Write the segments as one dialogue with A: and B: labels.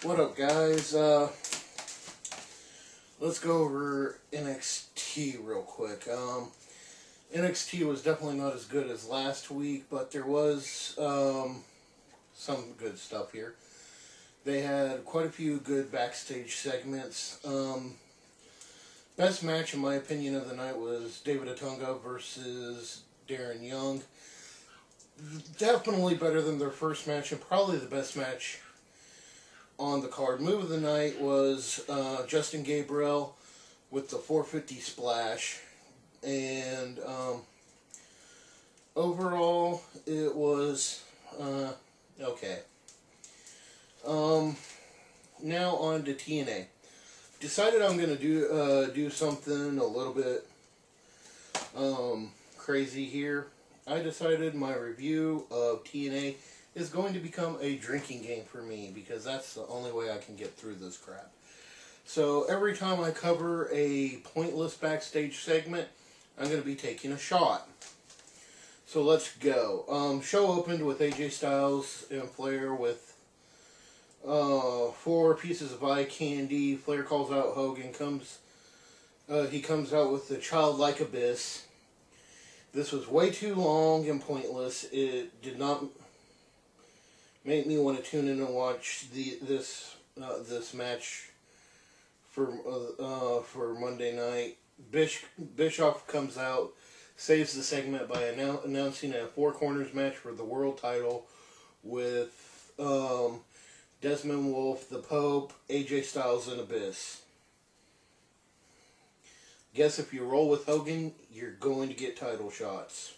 A: What up, guys? Let's go over NXT real quick. NXT was definitely not as good as last week, but there was some good stuff here. They had quite a few good backstage segments. Best match, in my opinion, of the night was David Otunga versus Darren Young. Definitely better than their first match, and probably the best match on the card. Move of the night was Justin Gabriel with the 450 splash, and overall it was okay. Now on to TNA. Decided I'm gonna do something a little bit crazy here. I decided my review of TNA is going to become a drinking game for me, because that's the only way I can get through this crap. So every time I cover a pointless backstage segment, I'm going to be taking a shot. So let's go. Show opened with AJ Styles and Flair with 4 pieces of eye candy. Flair calls out Hogan. He comes out with the childlike abyss. This was way too long and pointless. It did not make me want to tune in and watch this match for Monday night. Bischoff comes out, saves the segment by announcing a 4 corners match for the world title with Desmond Wolfe, the Pope, AJ Styles, and Abyss. Guess if you roll with Hogan, you're going to get title shots.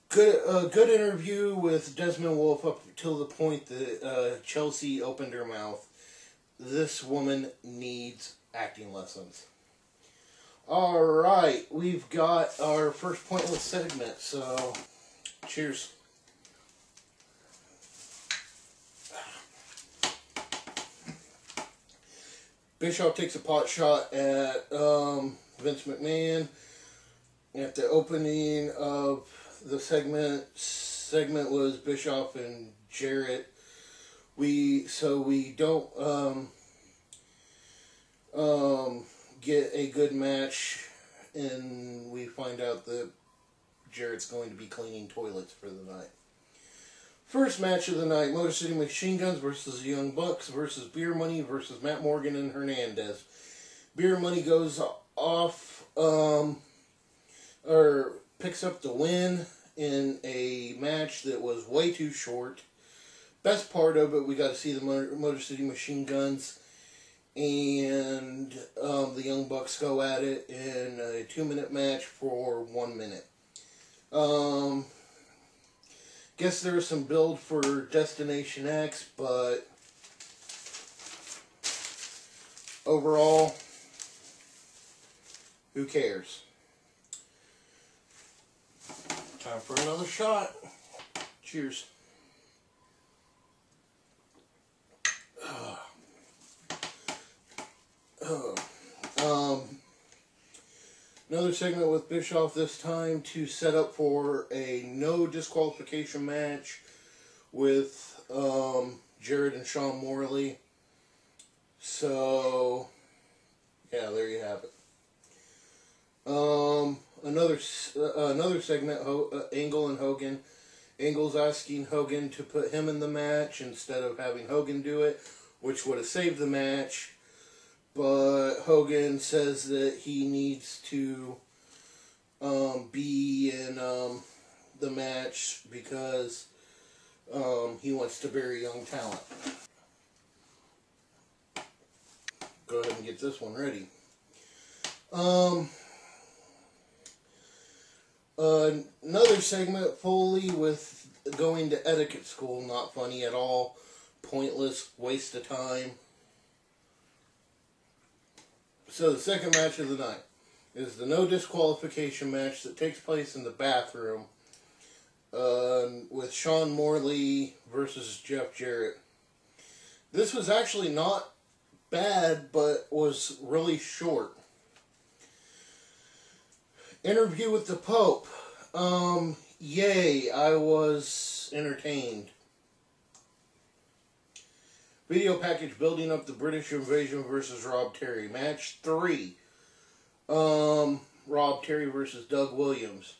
A: Good interview with Desmond Wolfe up till the point that Chelsea opened her mouth. This woman needs acting lessons. Alright, we've got our first pointless segment, so cheers. Bischoff takes a pot shot at Vince McMahon at the opening of the segment was Bischoff and Jarrett. We don't get a good match, and we find out that Jarrett's going to be cleaning toilets for the night. First match of the night: Motor City Machine Guns versus the Young Bucks versus Beer Money versus Matt Morgan and Hernandez. Beer Money goes off, or picks up the win in a match that was way too short. Best part of it, we got to see the Motor City Machine Guns and the Young Bucks go at it in a 2-minute match for 1 minute. Guess there was some build for Destination X, but overall, who cares? Time for another shot. Cheers. Another segment with Bischoff, this time to set up for a no disqualification match with Jarrett and Sean Morley. So, yeah, there you have it. Another segment, Angle and Hogan. Angle's asking Hogan to put him in the match instead of having Hogan do it, which would have saved the match. But Hogan says that he needs to be in the match because he wants to bury young talent. Go ahead and get this one ready. Another segment, Foley with going to etiquette school. Not funny at all. Pointless, waste of time. So the second match of the night is the no disqualification match that takes place in the bathroom with Sean Morley versus Jeff Jarrett. This was actually not bad, but was really short. Interview with the Pope. Yay, I was entertained. Video package building up the British Invasion versus Rob Terry. Match 3. Rob Terry versus Doug Williams.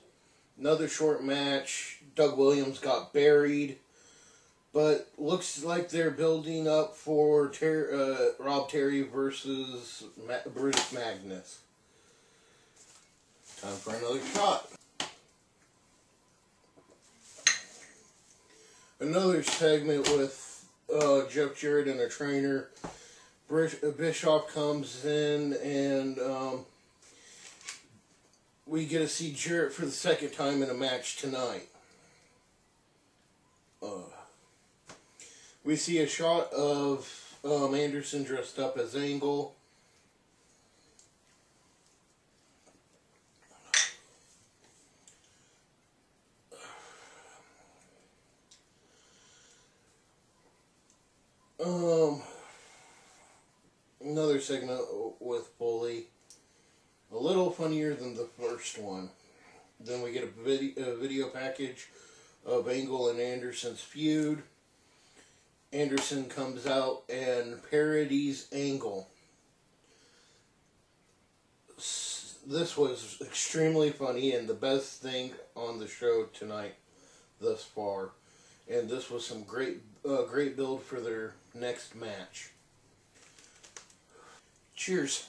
A: Another short match. Doug Williams got buried. But looks like they're building up for Rob Terry versus Brutus Magnus. Time for another shot. Another segment with Jeff Jarrett and a trainer. Bischoff comes in and we get to see Jarrett for the second time in a match tonight. We see a shot of Anderson dressed up as Angle. Another segment with Bully. A little funnier than the first one. Then we get a video package of Angle and Anderson's feud. Anderson comes out and parodies Angle. This was extremely funny and the best thing on the show tonight thus far. And this was some great build for their next match. Cheers.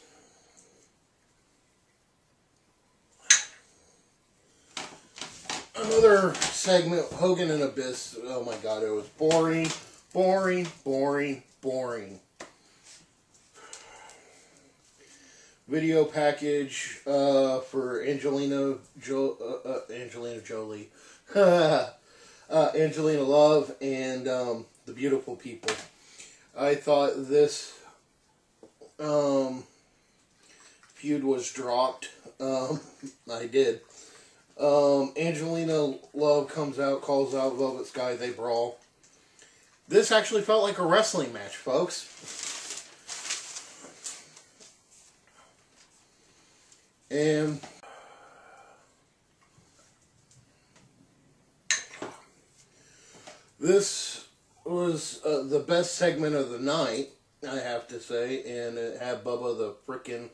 A: Another segment, Hogan and Abyss. Oh my God, it was boring. Video package for Angelina Jolie, Angelina Love, and the Beautiful People. I thought this feud was dropped. I did. Angelina Love comes out, calls out Velvet Sky, they brawl. This actually felt like a wrestling match, folks. And this was the best segment of the night, I have to say, and it had Bubba the frickin'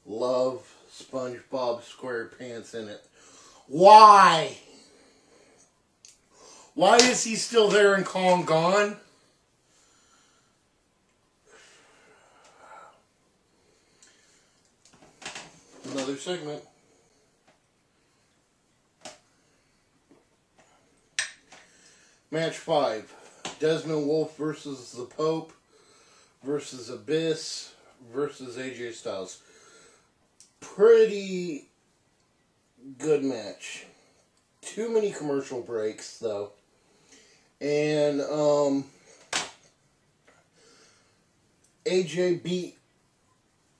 A: Love SpongeBob SquarePants in it. Why? Why is he still there and Kong gone? Another segment. Match 5. Desmond Wolfe versus the Pope versus Abyss versus AJ Styles. Pretty good match. Too many commercial breaks, though. And AJ beat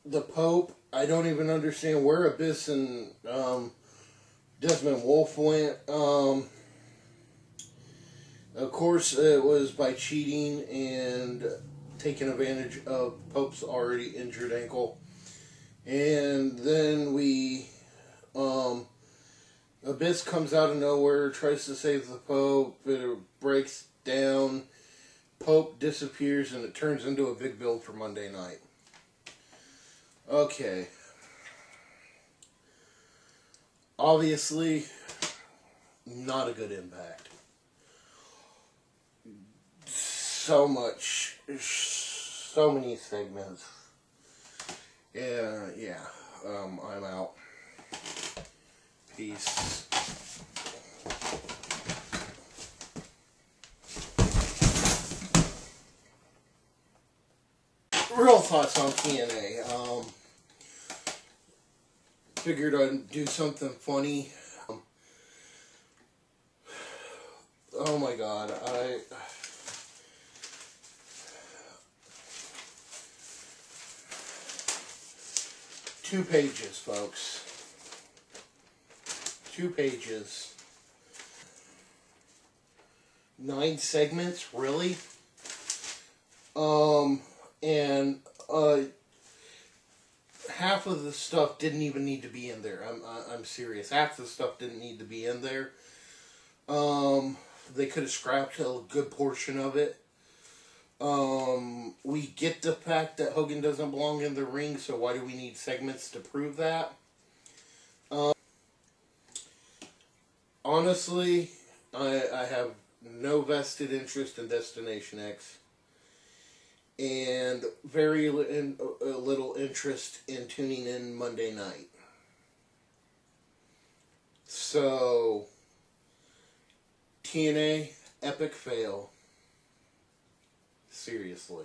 A: the Pope. I don't even understand where Abyss and Desmond Wolfe went. Of course, it was by cheating and taking advantage of Pope's already injured ankle. And then Abyss comes out of nowhere, tries to save the Pope, it breaks down, Pope disappears, and it turns into a big build for Monday night. Okay. Obviously, not a good Impact. So many segments. Yeah, I'm out. Peace. Real thoughts on TNA. Figured I'd do something funny. Oh my God, Two pages, folks. 2 pages. 9 segments, really? And half of the stuff didn't even need to be in there. I'm serious. Half the stuff didn't need to be in there. They could have scrapped a good portion of it. We get the fact that Hogan doesn't belong in the ring, so why do we need segments to prove that? Honestly, I have no vested interest in Destination X, and very little interest in tuning in Monday night. So, TNA, epic fail. Seriously.